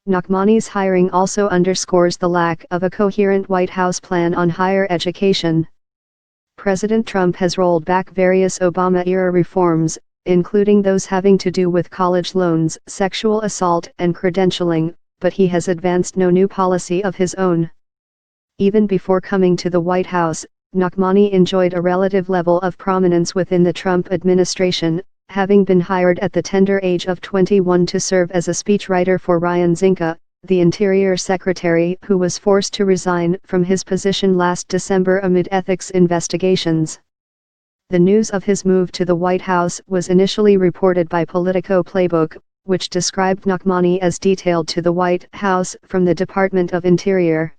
Nachmany's hiring also underscores the lack of a coherent White House plan on higher education. President Trump has rolled back various Obama-era reforms, including those having to do with college loans, sexual assault, and credentialing, but he has advanced no new policy of his own. Even before coming to the White House, Nachmany enjoyed a relative level of prominence within the Trump administration, having been hired at the tender age of 21 to serve as a speechwriter for Ryan Zinke, the Interior Secretary who was forced to resign from his position last December amid ethics investigations. The news of his move to the White House was initially reported by Politico Playbook, which described Nachmany as detailed to the White House from the Department of Interior.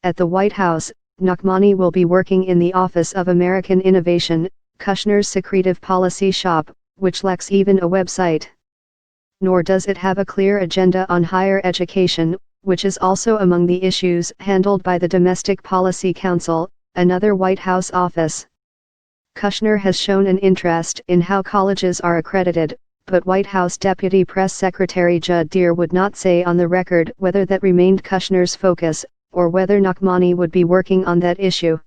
At the White House, Nachmany will be working in the Office of American Innovation, Kushner's secretive policy shop, which lacks even a website. Nor does it have a clear agenda on higher education, which is also among the issues handled by the Domestic Policy Council, another White House office. Kushner has shown an interest in how colleges are accredited, but White House Deputy Press Secretary Judd Deere would not say on the record whether that remained Kushner's focus, or whether Nachmany would be working on that issue.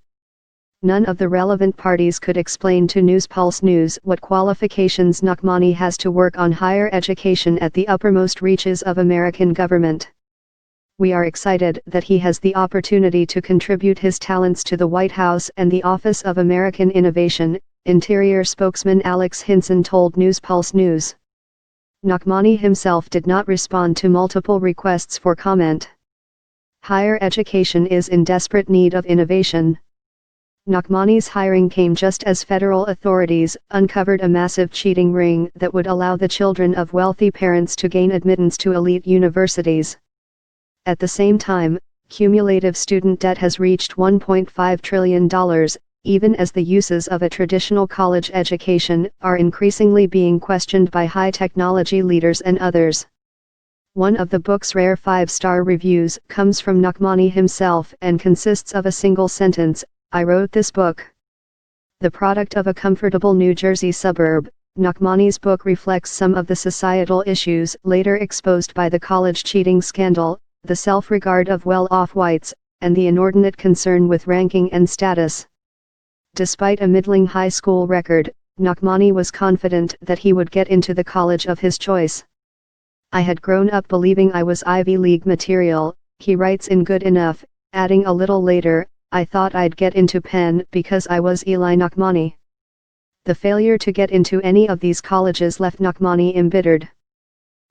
None of the relevant parties could explain to News Pulse News what qualifications Nachmany has to work on higher education at the uppermost reaches of American government. We are excited that he has the opportunity to contribute his talents to the White House and the Office of American Innovation, Interior spokesman Alex Hinson told News Pulse News. Nachmany himself did not respond to multiple requests for comment. Higher education is in desperate need of innovation. Nachmany's hiring came just as federal authorities uncovered a massive cheating ring that would allow the children of wealthy parents to gain admittance to elite universities. At the same time, cumulative student debt has reached $1.5 trillion, even as the uses of a traditional college education are increasingly being questioned by high technology leaders and others. One of the book's rare 5-star reviews comes from Nachmany himself and consists of a single sentence: "I wrote this book." The product of a comfortable New Jersey suburb, Nachmany's book reflects some of the societal issues later exposed by the college cheating scandal, the self-regard of well-off whites, and the inordinate concern with ranking and status. Despite a middling high school record, Nachmany was confident that he would get into the college of his choice. "I had grown up believing I was Ivy League material," he writes in Good Enough, adding a little later, "I thought I'd get into Penn because I was Eli Nachmany." The failure to get into any of these colleges left Nachmany embittered.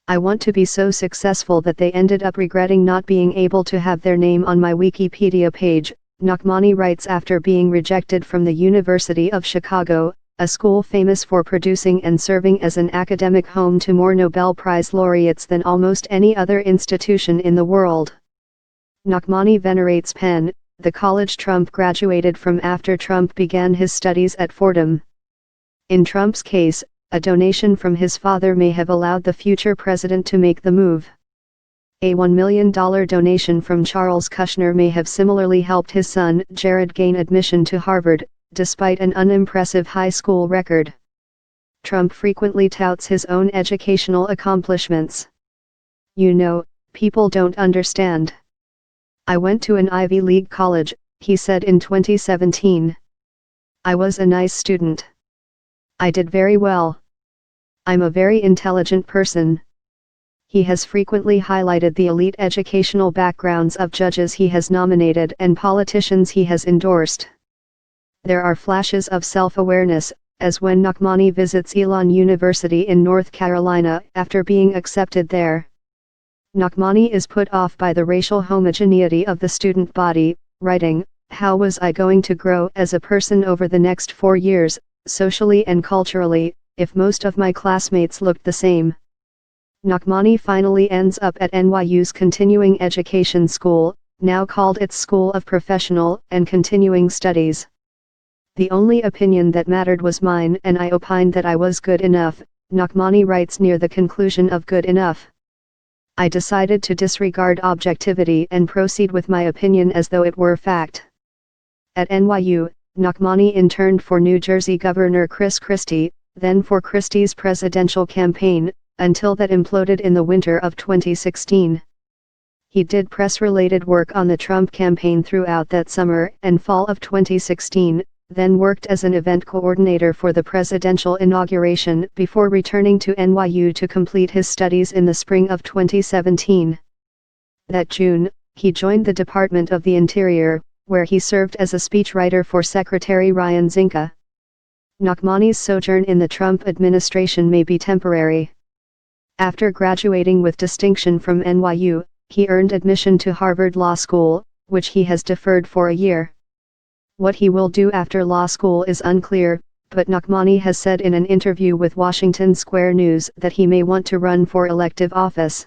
"I want to be so successful that they ended up regretting not being able to have their name on my Wikipedia page," Nachmany writes after being rejected from the University of Chicago, a school famous for producing and serving as an academic home to more Nobel Prize laureates than almost any other institution in the world. Nachmany venerates Penn, the college Trump graduated from after Trump began his studies at Fordham. In Trump's case, a donation from his father may have allowed the future president to make the move. A $1 million donation from Charles Kushner may have similarly helped his son, Jared, gain admission to Harvard, despite an unimpressive high school record. Trump frequently touts his own educational accomplishments. "You know, people don't understand. I went to an Ivy League college," he said in 2017. "I was a nice student. I did very well. I'm a very intelligent person." He has frequently highlighted the elite educational backgrounds of judges he has nominated and politicians he has endorsed. There are flashes of self-awareness, as when Nachmany visits Elon University in North Carolina after being accepted there. Nachmany is put off by the racial homogeneity of the student body, writing, "How was I going to grow as a person over the next 4 years, socially and culturally, if most of my classmates looked the same?" Nachmany finally ends up at NYU's Continuing Education School, now called its School of Professional and Continuing Studies. "The only opinion that mattered was mine, and I opined that I was good enough," Nachmany writes near the conclusion of Good Enough. "I decided to disregard objectivity and proceed with my opinion as though it were fact." At NYU, Nachmany interned for New Jersey Governor Chris Christie, then for Christie's presidential campaign, until that imploded in the winter of 2016. He did press-related work on the Trump campaign throughout that summer and fall of 2016, then worked as an event coordinator for the presidential inauguration before returning to NYU to complete his studies in the spring of 2017. That June, he joined the Department of the Interior, where he served as a speechwriter for Secretary Ryan Zinke. Nachmany's sojourn in the Trump administration may be temporary. After graduating with distinction from NYU, he earned admission to Harvard Law School, which he has deferred for a year. What he will do after law school is unclear, but Nachmany has said in an interview with Washington Square News that he may want to run for elective office.